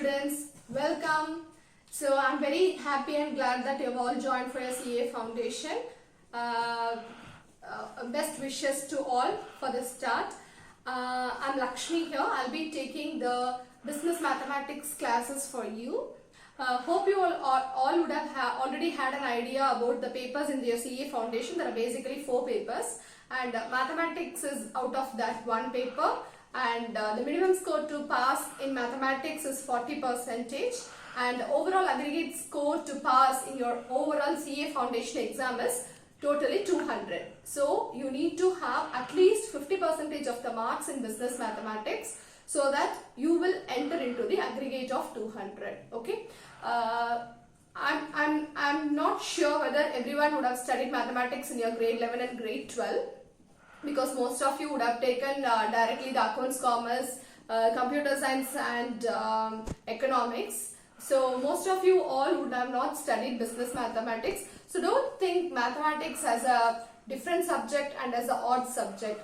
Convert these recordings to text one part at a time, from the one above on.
students, welcome. So I'm very happy and glad that you have all joined for your CA Foundation. Best wishes to all for the start. I'm Lakshmi here. I'll be taking the business mathematics classes for you. Hope you all would have already had an idea about the papers in your CA Foundation. There are basically 4 papers and mathematics is out of that one paper. And the minimum score to pass in mathematics is 40% and overall aggregate score to pass in your overall CA Foundation exam is totally 200. So you need to have at least 50% of the marks in business mathematics so that you will enter into the aggregate of 200. Okay. I'm not sure whether everyone would have studied mathematics in your grade 11 and grade 12. Because most of you would have taken directly the accounts, commerce, computer science and economics. So most of you all would have not studied business mathematics. So don't think mathematics as a different subject and as an odd subject.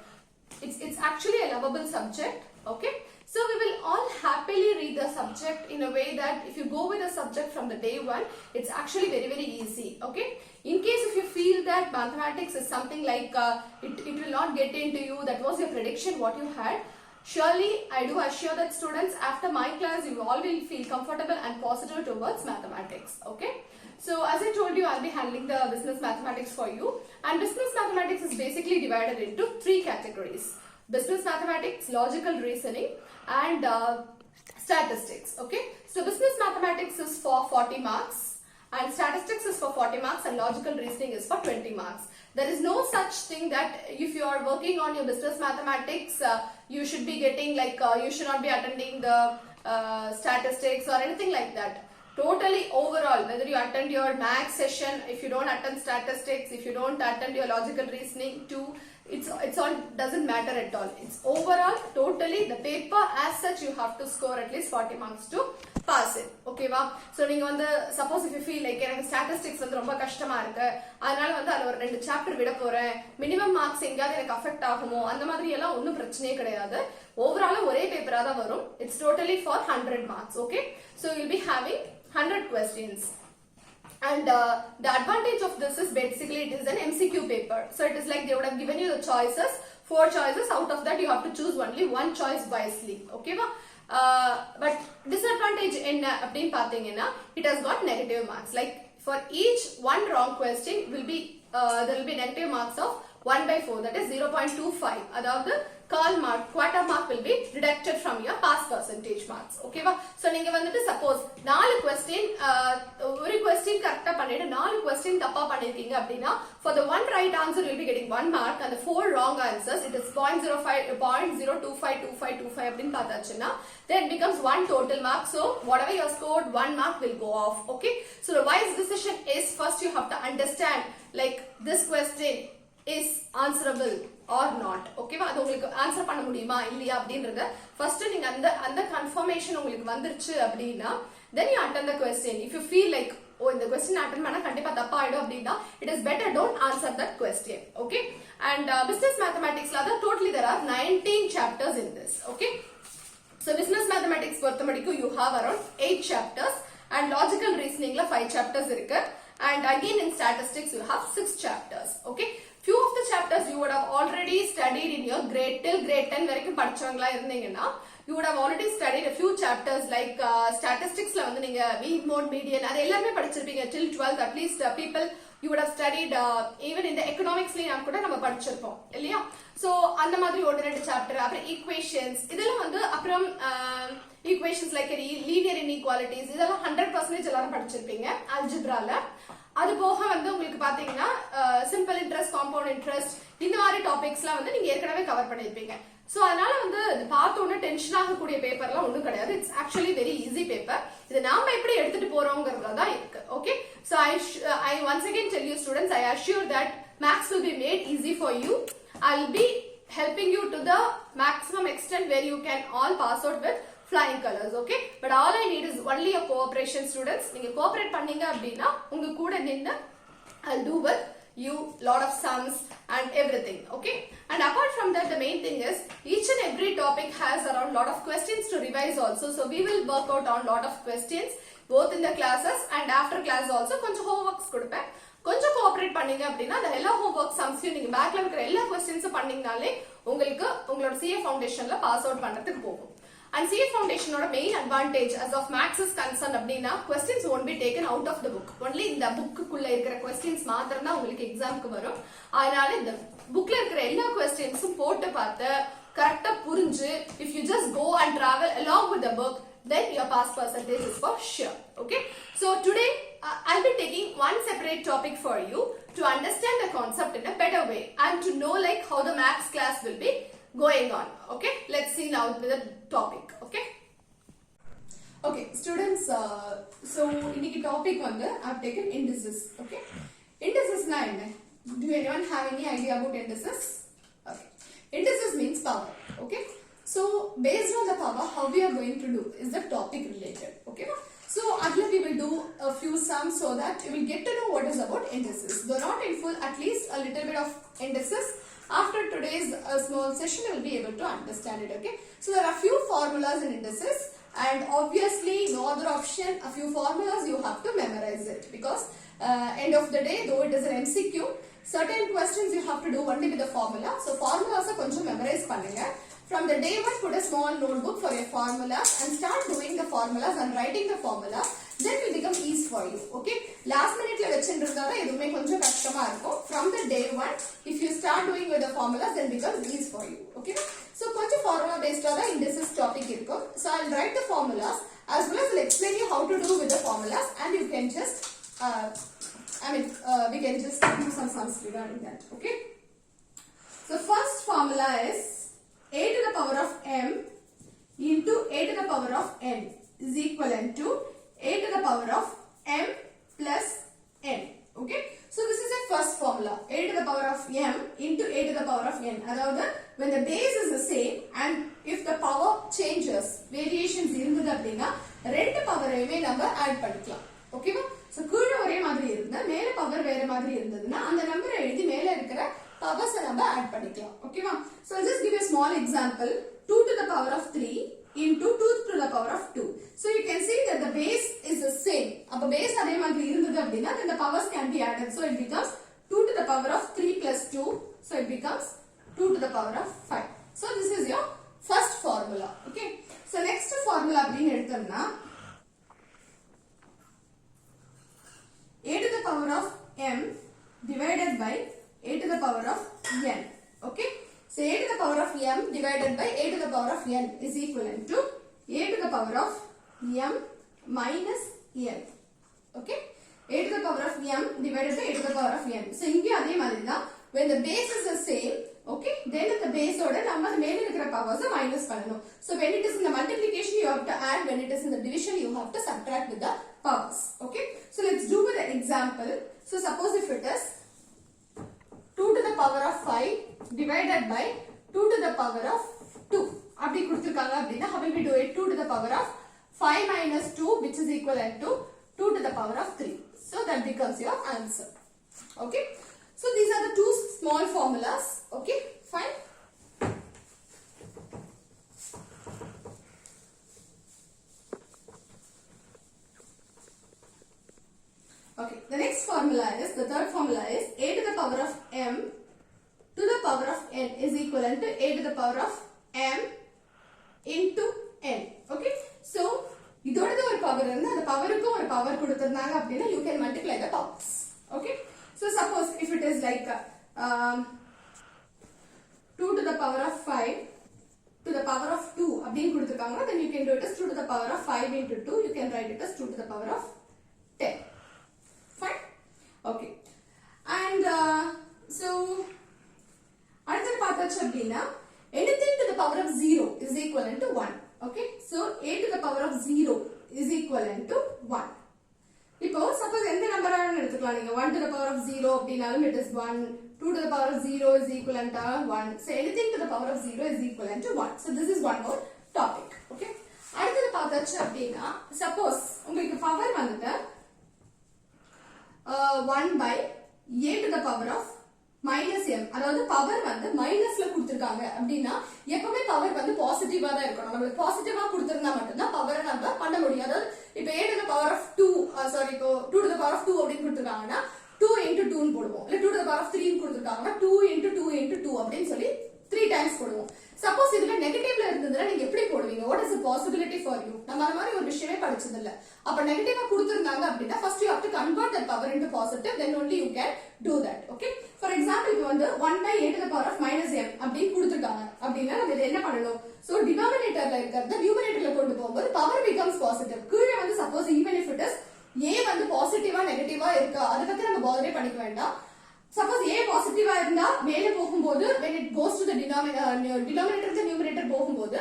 It's actually a lovable subject. Okay. So we will all happily read the subject in a way that if you go with the subject from the day one, it's actually very easy. Okay. In case if you feel that mathematics is something like it will not get into you, that was your prediction what you had, surely I do assure that students after my class you all will feel comfortable and positive towards mathematics. Okay. So as I told you, I'll be handling the business mathematics for you, and business mathematics is basically divided into 3 categories: business mathematics, logical reasoning and statistics. Okay. So business mathematics is for 40 marks. And statistics is for 40 marks and logical reasoning is for 20 marks. There is no such thing that if you are working on your business mathematics, you should be getting like, you should not be attending the statistics or anything like that. Totally overall, whether you attend your maths session, if you don't attend statistics, if you don't attend your logical reasoning too, it's all doesn't matter at all. It's overall, totally the paper as such you have to score at least 40 marks to pass it. Okay va? So நீங்க வந்து suppose if you feel like எனக்கு statistics வந்து ரொம்ப கஷ்டமா இருக்கு, அதனால வந்து அதுல ஒரு 2 சாப்டர் விட போறேன், மினிமம் மார்க்ஸ் எங்கயாவது எனக்கு அஃபெக்ட் ஆகுமோ, அந்த மாதிரி எல்லாம் ஒண்ணும் பிரச்சனையே கிடையாது. ஓவராலா ஒரே பேப்பரா தான் வரும். It's totally for 100 marks. Okay. So you'll be having 100 questions. And the advantage of this is basically it is an MCQ paper. So it is like they would have given you the choices, 4 choices. Out of that you have to choose only one choice wisely. Okay va? But disadvantage in it has got negative marks. Like for each one wrong question will be there will be negative marks of 1/4, that is 0.25. Adavadhu quarter mark will be deducted from your pass percentage marks. Okay va? So நீங்க வந்துட்டு suppose 4 question ஒரு question கரெக்ட்டா பண்ணிட்டு 4 question தப்பா பண்ணிருக்கீங்க அப்படினா for the one right answer you will be getting 1 mark and the 4 wrong answers it is 0.0252525 அப்படினு பார்த்தாச்சுனா then becomes 1 total mark. So whatever you have scored, 1 mark will go off. Okay. So the wise decision is first you have to understand like this question is answerable or not. Okay va? அது உங்களுக்கு answer பண்ண முடியுமா இல்லையா அப்படிங்கறத first நீங்க அந்த confirmation உங்களுக்கு வந்துருச்சு அப்படினா then you attend the question. If you feel like oh இந்த question attend பண்ணா கண்டிப்பா தப்பா ஆயிடும் அப்படினா it is better don't answer that question. Okay. And business mathematics la totally there are 19 chapters in this. Okay. So business mathematics பொறுத்தமட்டிக்கு you have around 8 chapters and logical reasoning la 5 chapters இருக்கு, and again in statistics you have 6 chapters. Okay. Few of the chapters you would have already studied in your grade till grade 10 வரைக்கும் படிச்சவங்களா இருந்தீங்கன்னா you would have already studied a few chapters like statistics la வந்து நீங்க mean mode median அது எல்லாமே படிச்சிருப்பீங்க till 12th at least people you would have studied even in the economics ல கூட நம்ம படிச்சிருப்போம் இல்லையா. So அந்த மாதிரி ஒரு 2 சாப்டர், அப்புறம் equations இதெல்லாம் வந்து அப்புறம் equations like linear inequalities இதெல்லாம் 100% எல்லாரும் படிச்சிருப்பீங்க algebraல. அது போக வந்து உங்களுக்கு பாத்தீங்கன்னா சிம்பிள் இன்ட்ரஸ்ட், காம்பவுண்ட் இன்ட்ரஸ்ட் இந்த மாதிரி டாபிக்ஸ்லாம் வந்து நீங்க ஏற்கனவே கவர் பண்ணிருப்பீங்க. சோ அதனால வந்து பார்த்த உடனே டென்ஷன் ஆகக்கூடிய பேப்பர்லாம் ஒண்ணும் கிடையாது. It's actually very easy paper. இது நாம எப்படி எடுத்துட்டு போறோம்ங்கறதுல தான் இருக்கு. Okay. So I once again tell you students, I assure that maths will be made easy for you. I'll be helping you to the maximum extent where you can all pass out with flying colors. Okay. But all I need is only a cooperation students. நீங்க cooperate பண்ணீங்க அப்படினா உங்க கூட நின்னு I'll do with you lot of sums and everything. Okay, and apart from that, the main thing is each and every topic has around lot of questions to revise also. So we will work out on lot of questions both in the classes and after class also. கொஞ்சம் homeworks கொடுப்பேன், கொஞ்சம் cooperate பண்ணீங்க அப்படின்னா அந்த எல்லா homework சம்ஸையும் நீங்க பேக்ல இருக்கிற எல்லா क्वेश्चंस பண்ணீங்கனாலே உங்களுக்கு உங்களோட CA ஃபவுண்டேஷன்ல பாஸ் அவுட் பண்றதுக்கு போகும். And CA Foundation oda main advantage as of maths is concerned அப்படினா questions won't be taken out of the book. Only இந்த book குள்ள இருக்கிற questions மாத்திரம் தான் உங்களுக்கு எக்ஸாம்க்கு வரும். அதனால இந்த bookல இருக்கிற எல்லா questionsம் போட்டு பார்த்து கரெக்ட்டா புரிஞ்சு if you just go and travel along with the book, then your pass percentage is for sure. Okay, so today I'll be taking one separate topic for you to understand the concept in a better way and to know like how the maths class will be going on. Okay, let's see now with the topic. Okay students, so இன்னைக்கு topic வந்து I've taken indices. Okay, indices na enna? Do anyone have any idea about indices? Okay, indices means power. Okay, so based on the power, how we are going to do is the topic related. Okay, so adla we will do a few sums so that you will get to know what is about indices. Though not in full, at least a little bit of indices. After today's small session, you will be able to understand it. Okay, so there are few formulas in indices, and obviously no other option, a few formulas you have to memorize it, because end of the day, though it is an MCQ, certain questions you have to do only with the formula. So formulas are konjam memorize pannunga. From the day one, put a small notebook for your formulas and start doing the formulas and writing the formula. Then will become easy for you. Okay, last minute la vechindrudada edume konjam kashtama irukum. From the day one, if you start doing with the formulas, then becomes easy for you. Okay, so konjam formula based on the indices topic irukum. So I'll write the formulas as well as I'll explain you how to do with the formulas, and you can just we can just do some sums regarding that. Okay, so first formula is a to the power of m into a to the power of n is equivalent to a to the power of m plus n. Okay, so this is a first formula, a to the power of m into a to the power of n. Around when the base is the same and if the power changes, variations irundhudu appadina rendu power ayume நம்ம add பண்ணிக்கலாம். ஓகேவா? So கீழ ஒரே மாதிரி இருந்தா மேல power வேற மாதிரி இருந்ததுன்னா அந்த நம்பரை எழுதி மேல இருக்கிற பவர்ஸ் நம்ம ஆட் பண்ணிக்கலாம். ஓகேவா? So I'll just give you a small example. 2 to the power of 3 into 2 to the power of 2. So you can see that the base is the same. Appo base adhe madri irundhudu appadina then the powers can be added. So it becomes 2 to the power of 3 plus 2. So it becomes 2 to the power of 5. So this is your first formula. Okay, so next formula appdin eduthamna a to the power of m divided by a to the power of n. Okay, so a to the power of m divided by a to the power of n is equivalent to a to the power of m minus n. Okay, a to the power of m divided by a to the power of n. So inge adhe madri da, when the base is the same, okay, then at the base oda nama mele irukra powers minus pananum. So when it is in the multiplication you have to add, when it is in the division you have to subtract with the powers. Okay, so let's do with an example. So suppose if it is 2 to the power of 5 divided by 2 to the power of 2. அப்படி கொடுத்திருக்காங்க அப்படினா how will we do it? 2 to the power of 5 minus 2, which is equivalent to 2 to the power of 3. So that becomes your answer. Okay, so these are the two small formulas. Okay, fine. Okay, the next formula is, the third formula is a to the power of m to the power of n is equivalent to a to the power of m into n. Okay, so இதோடது ஒரு power இருந்தா அந்த பவருக்கு ஒரு power கொடுத்திருந்தாங்க அப்படினா you can multiply the powers. Okay, so suppose if it is like 2 to the power of 5 to the power of 2 அப்படினு கொடுத்திருக்காங்க, then you can do it as 2 to the power of 5 into 2. You can write it as 2 to the power of 10. Fine. Okay, and so அடுத்து பார்த்தாச்சு அப்படினா anything to the power of 0 is equivalent to 1. Okay, so a to the power of 0 is equivalent to 1. இப்போ suppose எந்த நம்பரான எடுத்துக்கலாம் நீங்க, 1 to the power of 0 அப்படினாலும் it is 1, 2 to the power of 0 is equivalent to 1. So anything to the power of 0 is equivalent to 1. So this is one more topic. Okay, அடுத்து பார்த்தாச்சு அப்படினா suppose உங்களுக்கு power வந்துட்டு 1 by a to the power of minus m. அதாவது power வந்து மைனஸ்ல கொடுத்திருக்காங்க அப்படின்னா எப்பவுமே பவர் வந்து பாசிட்டிவா தான் இருக்கணும். நமக்கு பாசிட்டிவா கொடுத்திருந்தா மட்டும்தான் பவரை நம்ம பண்ண முடியும். அதாவது இப்போ a to the power of 2 sorry இப்போ 2 to the power of 2 அப்படின்னு கொடுத்திருக்காங்கன்னா 2 into 2 ன்னு போடுவோம். இல்ல 2 to the power of 3 ன்னு கொடுத்திருக்காங்கன்னா 2 into 2 into 2 அப்படின்னு சொல்லி 3 டைம்ஸ் போடுவோம். சப்போஸ் இதுல நெகட்டிவ்ல இருந்ததுன்னா நீங்க எப்படி போடுவீங்க? What is the possibility for you? நம்ம அந்த மாதிரி ஒரு விஷயமே படிச்சது இல்ல. அப்ப நெகட்டிவா கொடுத்திருந்தாங்க அப்படின்னா first you have to convert that power into positive, then only you can do that. Okay, for example இப்போ வந்து 1 by a to the power of minus m அப்படி கொடுத்திருக்காங்க அப்படின்னா நம்ம இத என்ன பண்ணணும்? So denominatorல இருக்கிறத numeratorல கொண்டு போகும்போது power becomes positive. கீழ வந்து suppose even if it is a வந்து பாசிட்டிவா நெகட்டிவா இருக்கா அத பத்தி நம்ம பாதரே பண்ணிக்க வேண்டாம். Suppose a பாசிட்டிவா இருந்தா மேலே போகும்போது when it goes to the denominator to numerator போகும்போது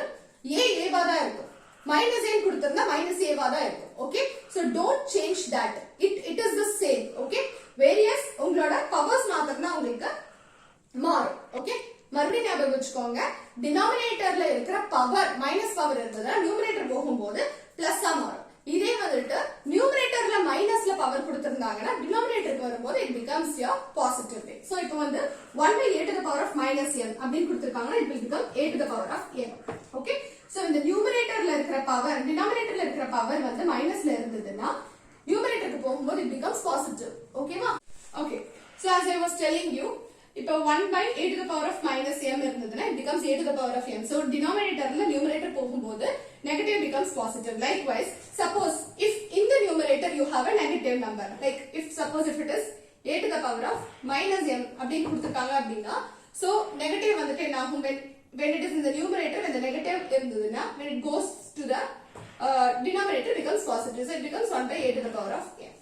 a வா தான் இருக்கும். minus a கொடுத்திருந்தா minus a வா தான் இருக்கும். Okay, so don't change that. It is the same. Okay, various உங்களோட பவர்ஸ் மாத்திரனா உங்களுக்கு மாறும். Okay, மறுபடியும் ஞாபகம் வச்சுக்கோங்க, டினாமினேட்டர்ல இருக்கிற பவர் மைனஸ் பவர் இருந்ததுன்னா நியூமரேட்டர் போகும்போது பிளஸ்ஸா மாறும். இதே வந்துட்டு நியூமரேட்டர்ல மைனஸ்ல பவர் கொடுத்திருந்தாங்கன்னா டினாமினேட்டருக்கு வரும்போது it becomes your positive way. So இப்போ வந்து 1 by a to the power of minus m அப்படின்னு கொடுத்திருக்காங்கன்னா it will become a to the power of m. Okay, so இந்த நியூமரேட்டர்ல இருக்கிற பவர் டினாமினேட்டர்ல இருக்கிற பவர் வந்து மைனஸ்ல இருந்ததுன்னா நியூமரேட்டருக்கு போகும்போது it becomes positive. ஓகேவா? Okay, so as I was telling you, இப்போ 1 by a to the power of minus m இருந்ததுன்னா it becomes a to the power of m. So denominatorல numerator போகும்போது negative becomes positive. Likewise, suppose if in the numerator you have a negative number, like if suppose if it is a to the power of minus m அப்படின்னு கொடுத்திருக்காங்க அப்படின்னா so negative வந்துட்டு என்ன ஆகும்? when it is in the numerator, when the negative இருந்ததுன்னா when it goes to the denominator becomes positive. So it becomes 1 by a to the power of m.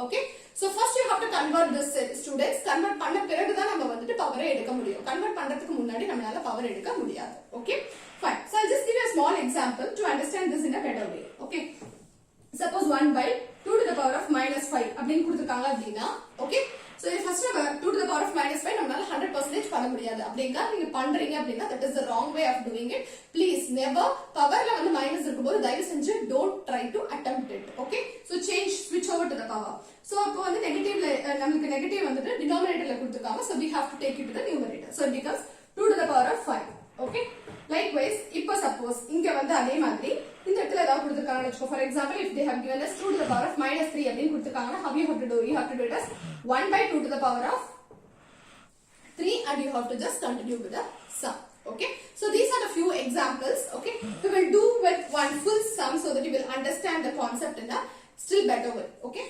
Okay, so first you have to convert this, students. convert பண்ண பிறகு தான் நம்ம வந்துட்டு பவரை எடுக்க முடியும். convert பண்றதுக்கு முன்னாடி நம்மளால பவர் எடுக்க முடியாது. Okay, fine. So I'll just give you a small example to understand this in a better way. Okay, suppose 1 by 2 to the power of minus 5 அப்படினு கொடுத்திருக்காங்க அப்படினா okay, so first நம்ம 2 to the power of minus 5 நம்மளால 100% பண்ண முடியாது. அப்படிங்க நீங்க பண்றீங்க அப்படினா that is the wrong way of doing it. Please never பவர்ல வந்து மைனஸ் இருக்கும்போது தயவு செஞ்சு don't try to attempt it. Okay, so change, switch over to the power. So அப்போ வந்து நெகட்டிவ்ல நமக்கு நெகட்டிவ் வந்துட்டு டினாமினேட்டர்ல கொடுத்திருக்காங்க. So we have to take it to the numerator. So it becomes 2 to the power of 5. Okay, likewise இப்போ suppose இங்க வந்து அதே மாதிரி இந்த இடத்துல ஏதாவது கொடுத்திருக்காங்கன்னு வெச்சுக்கோ. For example, if they have given us 2 to the power of minus 3 அப்படினு கொடுத்திருக்காங்கன்னா how you have to do? You have to do it as 1 by 2 to the power of 3 and you have to just continue with the sum. Okay, so these are the few examples. Okay, we will do with one full sum so that you will understand the concept in a still better way. Okay,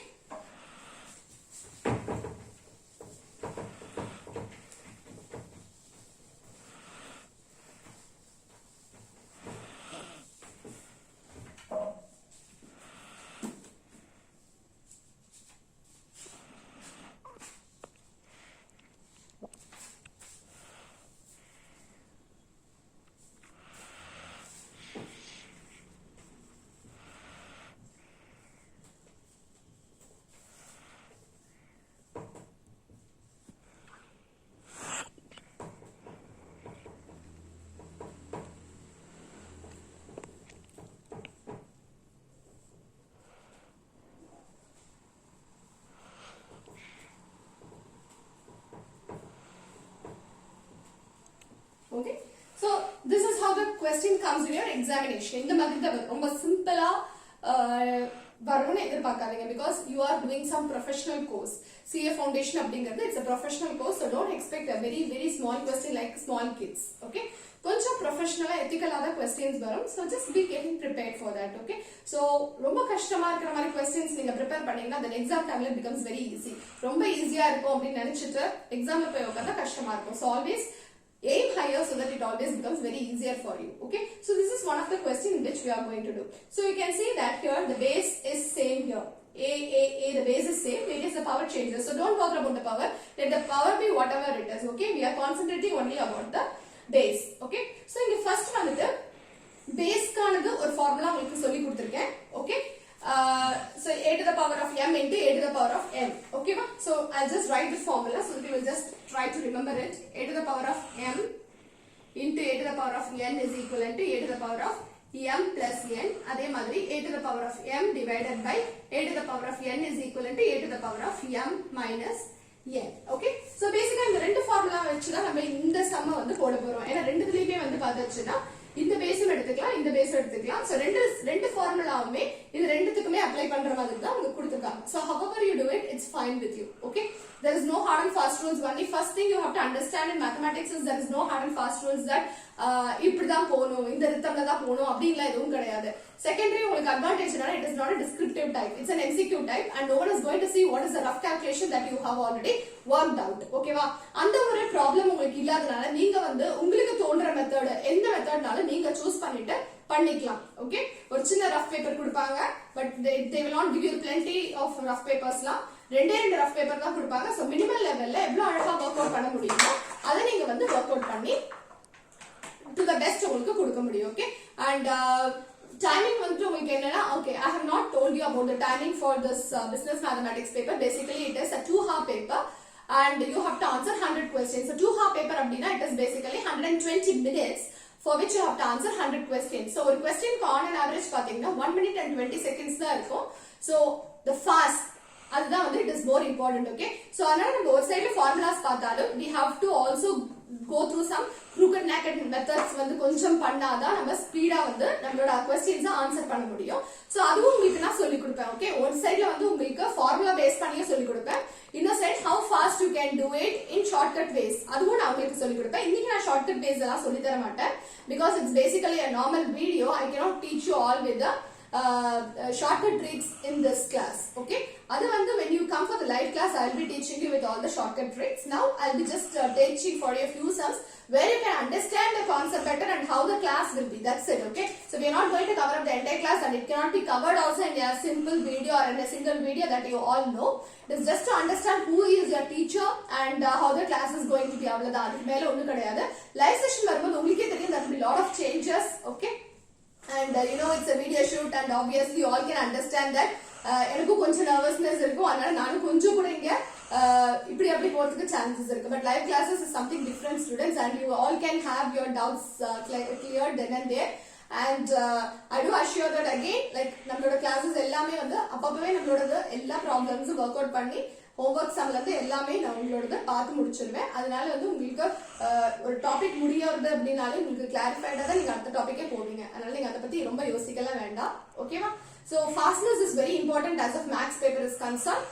okay, so this is how the question comes in your examination. இந்த மாதிரி தான் ரொம்ப சிம்பிளா வரும்னு எதிர்பார்க்காதீங்க because you are doing some professional course. CA foundation அப்படிங்கிறது it's a professional course, so don't expect a very very small question like small kids. Okay, கொஞ்சம் ப்ரொஃபஷனலா எத்திக்கலா தான் questions வரும். so just be getting prepared for that. Okay, so ரொம்ப கஷ்டமா இருக்கிற மாதிரி questions நீங்க prepare பண்ணீங்கன்னா the exam time it becomes very easy. ரொம்ப ஈஸியா இருக்கும் அப்படி நினைச்சிட்டு எக்ஸாம்ல போய் உட்கார்ந்தா கஷ்டமா இருக்கும். so always aim higher so that it always becomes very easier for you. Okay, so this is one of the questions which we are going to do. So you can see that here the base is same here. A, the base is same. It is the power changes. So don't bother about the power. Let the power be whatever it is. Okay, we are concentrating only about the base. Okay, so in the first one the base கானது ஒரு formula உங்களுக்கு சொல்லி கொடுத்திருக்கேன். Okay, so a to the power of m into a to the power of n. Okay, so I'll just write the formula so that you will just try to remember it. A to the power of m into a to the power of n is equivalent to a to the power of m plus n. அதே மாதிரி a to the power of m divided by a to the power of n is equivalent to a to the power of m minus n. Okay, so basically இந்த ரெண்டு formula வச்சு தான் நம்ம இந்த சம்ம வந்து போட போறோம். ஏன்னா ரெண்டுத்துலயுமே வந்து பார்த்தாச்சுன்னா இந்த பேஸும் எடுத்துக்கலாம், இந்த பேஸும் எடுத்துக்கலாம். சோ ரெண்டு ஃபார்முலாவுமே இது ரெண்டுத்துக்குமே அப்ளை பண்ற மாதிரி தான் உங்களுக்கு கொடுத்திருக்காங்க. So however you do it, it's fine with you. Okay, there is no hard and fast rules. Only first thing you have to understand in mathematics is there is no hard and fast rules that இப்படிதான் போணும், இந்த ரித்தம்ல தான் போணும் அப்படின்லாம் எதுவும் கிடையாது. Secondary உங்களுக்கு advantage என்னன்னா it is not a descriptive type, it's an MCQ type and no one is going to see what is the rough calculation that you have already worked out. ஓகேவா? அந்த ஒரு ப்ராப்ளம் உங்களுக்கு இல்லாதனால நீங்க வந்து உங்களுக்கு தோன்ற மெத்தட் எந்த மெத்தட்னாலும் நீங்க சூஸ் பண்ணிட்டு பண்ணிக்கலாம். ஓகே, ஒரு சின்ன ரஃப் பேப்பர் கொடுப்பாங்க, but they will not give you plenty of rough papersலாம். ரெண்டு ரஃப் பேப்பர் தான் கொடுப்பாங்க. சோ மினிமல் லெவல்ல எவ்வளவு அழகா வொர்க் அவுட் பண்ண முடியுமோ அதை நீங்க வந்து வொர்க் அவுட் பண்ணி to the best உங்களுக்கு கொடுக்க முடியும். ஓகே, and timing வந்து உங்களுக்கு என்னன்னா, okay, I have not told you about the timing for this business mathematics paper. Basically it is a 2-hour paper and you have to answer 100 questions. So 2-hour paper அப்படினா it is basically 120 minutes for which you have to answer 100 questions. So ஒரு question on an average பாத்தீங்கன்னா 1 minute and 20 seconds தான் இருக்கும். So the fast அதுதான் வந்து it is more important. Okay, so அதனால நம்ம ஒரு சைடுல ஃபார்முலாஸ் பார்த்தாலும் we have to also go through some crooked naked methods வந்து கொஞ்சம் பண்ணாதான் நம்ம ஸ்பீடா வந்து நம்மளோட क्वेश्चंस ஆன்சர் பண்ண முடியும். சோ அதுவும் உங்களுக்கு நான் சொல்லி கொடுப்பேன். ஓகே, ஒரு சைடுல வந்து உங்களுக்கு ஃபார்முலா பேஸ் பண்ணியே சொல்லி கொடுப்பேன், இன்னொரு side how fast you can do it in shortcut ways அதுவும் நான் உங்களுக்கு சொல்லி கொடுப்பேன். இன்னைக்கு நான் ஷார்ட்கட் பேஸ் எல்லாம் சொல்லி தர மாட்டேன் because it's basically a normal video. I cannot teach you all with the shortcut tricks in this class. Okay, other one when you come for the live class I will be teaching you with all the shortcut tricks. Now I will be just teaching for you a few sums where you can understand the concept better and how the class will be. That's it. Okay, so we are not going to cover up the entire class and it cannot be covered also in a simple video or in a single video that you all know. It is just to understand who is your teacher and how the class is going to be. அவ்வளவுதான், அதுக்கு மேல ஒண்ணும் கிடையாது. Live session வரும்போது உங்களுக்கே தெரியும் there will be lot of changes. Okay, and you know it's a video shoot and obviously you all can understand that எனக்கு கொஞ்சம் நர்வஸ்னஸ் இருக்கும், அதனால நானும் கொஞ்சம் கூட இங்க இப்படி அப்படி போறதுக்கு சான்சஸ் இருக்கு. But live classes is something different students and you all can have your doubts cleared then and there. And I do assure that again like நம்மளோட classes எல்லாமே வந்து அப்பப்பவே நம்மளோட எல்லா ப்ராப்ளம்ஸும் வொர்க் அவுட் பண்ணி homework சம்ல இருந்து எல்லாமே நான் உங்களோட பார்த்து முடிச்சிடுவேன். அதனால வந்து உங்களுக்கு ஒரு டாபிக் முடியறது அப்படினாலே உங்களுக்கு கிளாரிஃபைடா தான் நீங்க அடுத்த டாபிக்கே போவீங்க. அதனால நீங்க அத பத்தி ரொம்ப யோசிக்கலாம் வேண்டாம். ஓகேவா? So fastness is very important as of maths paper is concerned.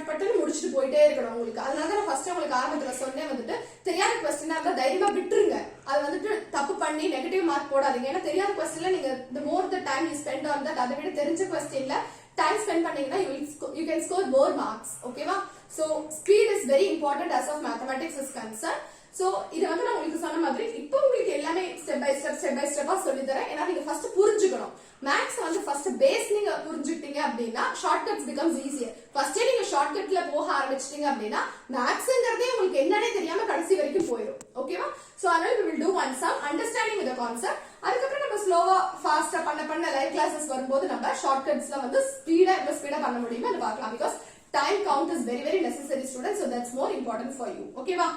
பட்னு முடிச்சிட்டு போயிட்டே இருக்கணும் உங்களுக்கு. அதனால தான் ஃபர்ஸ்ட் உங்களுக்கு ஆரம்பத்துல சொன்னே வந்துட்டு தெரியாத क्वेश्चनா இருந்தா தைரியமா விட்டுருங்க. அது வந்துட்டு தப்பு பண்ணி நெகட்டிவ் மார்க் போடாதீங்க. ஏன்னா தெரியாத क्वेश्चनல நீங்க the more the time you spend on that அதை விட தெரிஞ்ச क्वेश्चनல time spend பண்ணீங்கன்னா you can score more marks. ஓகேவா? So speed is very important as of mathematics is concerned. So இது வந்து நான் உங்களுக்கு சொன்ன மாதிரி இப்போ உங்களுக்கு எல்லாமே ஸ்டெப் பை ஸ்டெப்பா சொல்லி தரேன். ஏன்னா நீங்க ஃபர்ஸ்ட் புரிஞ்சுக்கணும். மேத்ஸ் வந்து ஃபர்ஸ்ட் பேஸ் நீங்க புரிஞ்சுக்கிட்டீங்க அப்படின்னா ஷார்ட்கட்ஸ் becomes easier. ஃபர்ஸ்டே நீங்க ஷார்ட்கட்ல போக ஆரம்பிச்சிட்டீங்க அப்படின்னா மேத்ஸ்ங்கிறதே உங்களுக்கு என்னன்னே தெரியாம கடைசி வரைக்கும் போயிடும். ஓகேவா? சோ அதனால we will do one sum understanding with the concept. அதுக்கப்புறம் நம்ம ஸ்லோவா ஃபாஸ்டா பண்ண லைவ் கிளாसेस வரும்போது நம்ம ஷார்ட்கட்ஸ்ல வந்து ஸ்பீடா பண்ண முடியுமா அது பார்க்கலாம். because time count is very very necessary students, so that's more important for you. ஓகேவா?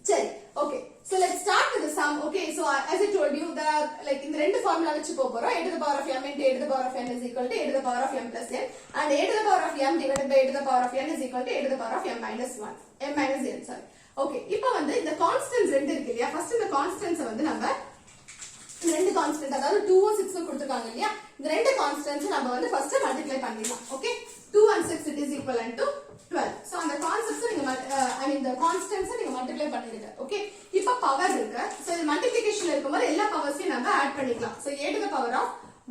சரி, okay, so let's start with the sum. Okay, so as I told you there are like இந்த ரெண்டு formula வச்சு போறோம். a to the power of m into a to the power of n is equal to a to the power of m plus n and a to the power of m divided by a to the power of n is equal to a to the power of m minus n. Sorry. Okay, இப்போ வந்து இந்த constants ரெண்டு இருக்கு இல்லையா, first இந்த constants வந்து நம்ம இந்த ரெண்டு கான்ஸ்டன்ட் அதாவது 2 and 6 கொடுத்திருக்காங்க இல்லையா, இந்த ரெண்டு கான்ஸ்டன்ட்ஸ் நம்ம வந்து ஃபர்ஸ்ட் மல்டிப்ளை பண்ணிடலாம். Okay, 2 and 6 it is equivalent to 12. So அந்த கான்செப்ட்ஸ் நீங்க the constants நீங்க மல்டிப்ளை பண்ணிடுங்க. ஓகே, இப்போ பவர் இருக்கு. சோ இது மல்டிப்ளிகேஷன்ல இருக்கும்போது எல்லா பவர்ஸையும் நம்ம ஆட் பண்ணிக்கலாம். So a to the power of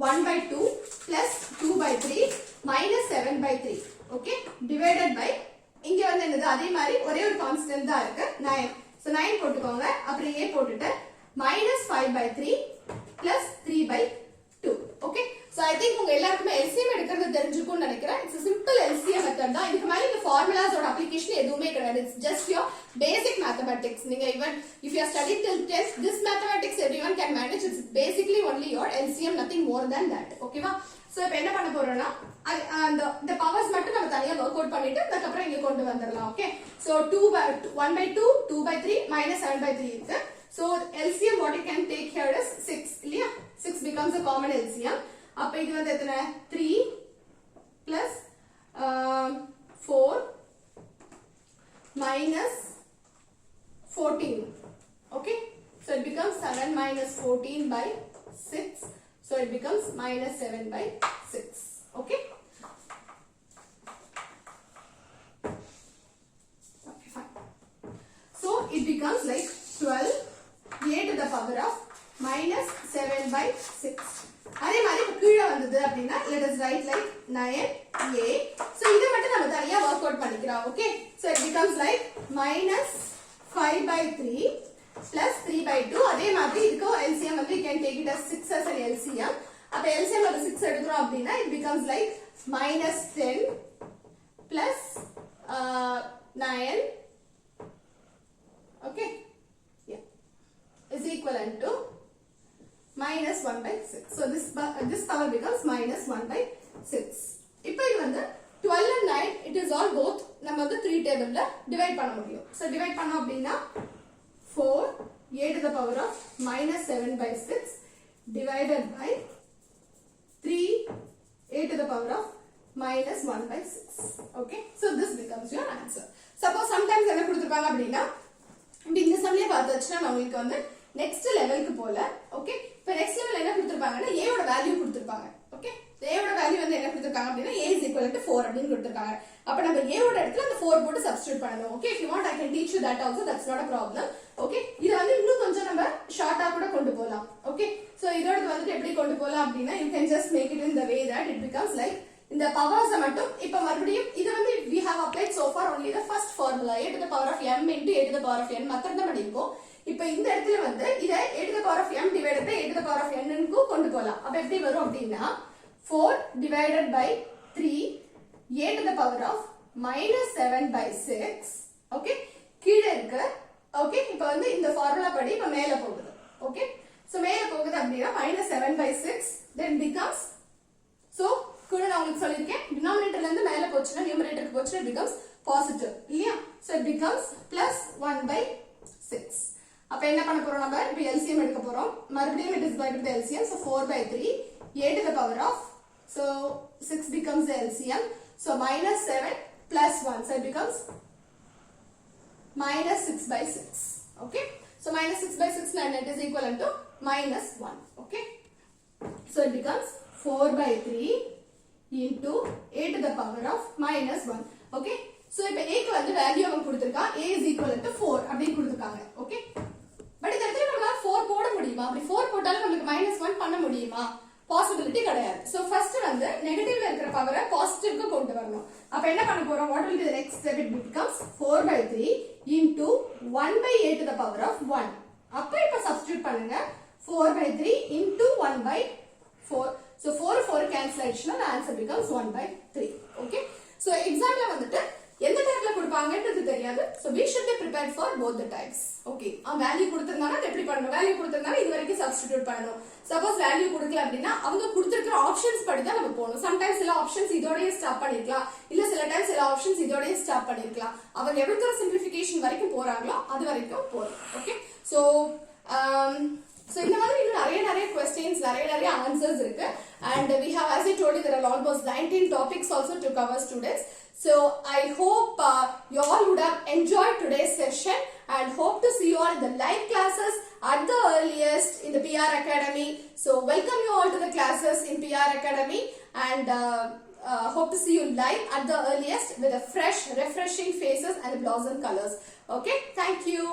1/2 plus 2/3 minus 7/3. Okay, divided by இங்க வந்து என்னது அதே மாதிரி ஒரே ஒரு கான்ஸ்டன்ட் தான் இருக்கு 9. சோ 9 போட்டுக்கோங்க, அப்புறம் a போட்டுட்டு minus 5/3 plus 3/2. Okay, so I think உங்க எல்லாருக்குமே LCM எடுக்கிறது தெரிஞ்சுக்கும்னு நினைக்கிறேன். It's a simple LCM method தான். இதுக்கு மேல இந்த formulas ஓட application எதுவுமே கிடையாது. It's just your basic mathematics. நீங்க even if you are studying till 10th, this mathematics everyone can manage. It's basically only your LCM, nothing more than that. ஓகேவா? So இப்போ என்ன பண்ண போறோம்னா அந்த பவர்ஸ் மட்டும் நம்ம தனியா வொர்க் அவுட் பண்ணிட்டு அதுக்கு அப்புறம் இங்க கொண்டு வந்துடலாம். ஓகே, சோ 1/2 2/3 minus 7/3 இருக்கு. So LCM what you can take here is 6 இல்லையா, 6 becomes a common LCM. அப்ப இது வந்து எத்தனை 3 plus 4 minus 14. Okay, so it becomes 7 minus 14 by 6. So it becomes minus 7 by 6. Okay. Okay, fine. So it becomes like 12 a to the power of minus 7 by 6. அதே மாதிரி இப்ப கீழ வந்தது அப்படினா let us write like 9a. So இத மட்டும் நம்ம தனியா வொர்க் அவுட் பண்ணிக்கலாம். Okay, so it becomes like minus 5 by 3 plus 3 by 2. அதே மாதிரி இதுக்கு LCM வந்து you can take it as 6 as an LCM. அப்ப LCM ல 6 எடுக்கிறோம் அப்படினா it becomes like minus 10 plus 9. Okay, yeah, is equivalent to minus 1 by 6. So this power becomes minus 1 by 6. இப்போ இது வந்து 12 and 9 it is all both நம்ம வந்து 3 டேபிள்ல டிவைட் பண்ண முடியும். So டிவைட் பண்ணோம் அப்படினா 4 a to the power of minus 7 by 6 divided by 3 a to the power of minus 1 by 6. Okay, so this becomes your answer. Suppose sometimes என்ன கொடுத்திருப்பாங்க அப்படினா இந்த சம்லயே பார்த்தாச்சுனா நான் உங்களுக்கு வந்து next லெவலுக்கு போல. ஓகே, இப்போ next level என்ன கொடுத்திருப்பாங்கன்னா a ஓட வேல்யூ கொடுத்திருப்பாங்க. ஓகே, a ஓட வேல்யூ வந்து என்ன கொடுத்திருக்காங்க அப்படினா a is equal to 4 அப்படினு கொடுத்திருக்காங்க. அப்ப நம்ம a ஓட இடத்துல அந்த 4 போட்டு சப்ஸ்டிட்யூட் பண்ணனும். Okay, if you want I can teach you that also, that's not a problem. Okay, இது வந்து இன்னும் கொஞ்சம் நம்ம ஷார்ட்டா கூட கொண்டு போலாம். ஓகே, சோ இதோட வந்து எப்படி கொண்டு போலாம் அப்படினா you can just make it in the way that it becomes like இந்த பவர்ஸ் மட்டும் இப்ப மறுபடியும் இது வந்து we have applied so far only the first formula a to the power of m into a to the power of n மத்தத படிப்போம். இப்போ இந்த இடத்துல வந்து இத a to the power of m divided by a to the power of n க்கு கொண்டு போலாம். அப்ப எப்படி வரும் அப்படினா 4 divided by 3 a to the power of minus 7 by 6. Okay, கீழ இருக்கு. ஓகே, இப்போ வந்து இந்த ஃபார்முலா படி இப்ப மேல போகுது. ஓகே, சோ மேல போகுது அப்படினா minus 7 by 6 then becomes, so கூட நான் உங்களுக்கு சொல்லிருக்கேன் டினாமினேட்டர்ல இருந்து மேல போச்சுனா நியூமரேட்டருக்கு போச்சுனா it becomes positive இல்லையா. so it becomes plus 1 by 6. அப்ப என்ன பண்ண போறோம் நம்ம இப்போ LCM எடுக்க போறோம். மறுபடியும் it is by the LCM, so 4 by 3 a to the power of, so 6 becomes the LCM, so minus 7 plus 1, so it becomes minus 6 by 6. Okay, so minus 6 by 6 and it is equivalent to minus 1. Okay, so it becomes 4 by 3 into a to the power of minus 1. Okay, so இப்போ a க்கு வந்து value அவங்க கொடுத்திருக்காங்க a is equivalent to 4 அப்படி கொடுத்திருக்காங்க. Okay, but இந்த இடத்துல நம்ம 4 போட முடியுமா? அப்படி 4 போட்டாலும் நமக்கு -1 பண்ண முடியுமா? பாசிபிலிட்டி கிடையாது. சோ ஃபர்ஸ்ட் வந்து நெகட்டிவ்ல இருக்கிற பவரை பாசிட்டிவ்க்கு கொண்டு வரணும். அப்ப என்ன பண்ண போறோம்? what will be the next step? It becomes 4 by 3 into 1 by a to the power of 1. அப்ப இப்ப சப்ஸ்டிட்யூட் பண்ணுங்க. 4 by 3 into 1 by 4. So 4 cancel ஆயிடுச்சுனா the answer becomes 1 by 3. Okay, so examல வந்துட்டு எந்த டைப்ல கொடுப்பாங்கன்றது தெரியாது. So we should be prepared for both the types. Okay, value கொடுத்திருந்தானா எப்படி பண்ணனும்? வேல்யூ கொடுத்திருந்தானா இது வரைக்கும் சப்ஸ்டிட்யூட் பண்ணனும். சப்போஸ் வேல்யூ கொடுக்கல அப்படினா அவங்க கொடுத்திருக்கிற ஆப்ஷன்ஸ் படி தான் நம்ம போணும். சம்டைம்ஸ் சில ஆப்ஷன்ஸ் இதோடயே ஸ்டாப் பண்ணிக்கலாம், இல்ல சில டைம் சில ஆப்ஷன்ஸ் இதோடயே ஸ்டாப் பண்ணிருக்கலாம். அவங்க எவ்வளவு தூரம் சிம்பிளிஃபிகேஷன் வரைக்கும் போறாங்களோ அது வரைக்கும் போறோம். ஓகே, சோ இந்த மாதிரி இன்னும் நிறைய questions, நிறைய answers இருக்கு. And we have, as I told you, there are almost 19 topics also to cover, students. So I hope you all would have enjoyed today's session and hope to see you all in the live classes at the earliest in the PR Academy. So welcome you all to the classes in PR Academy and hope to see you live at the earliest with a fresh, refreshing faces and blossom colors. Okay, thank you.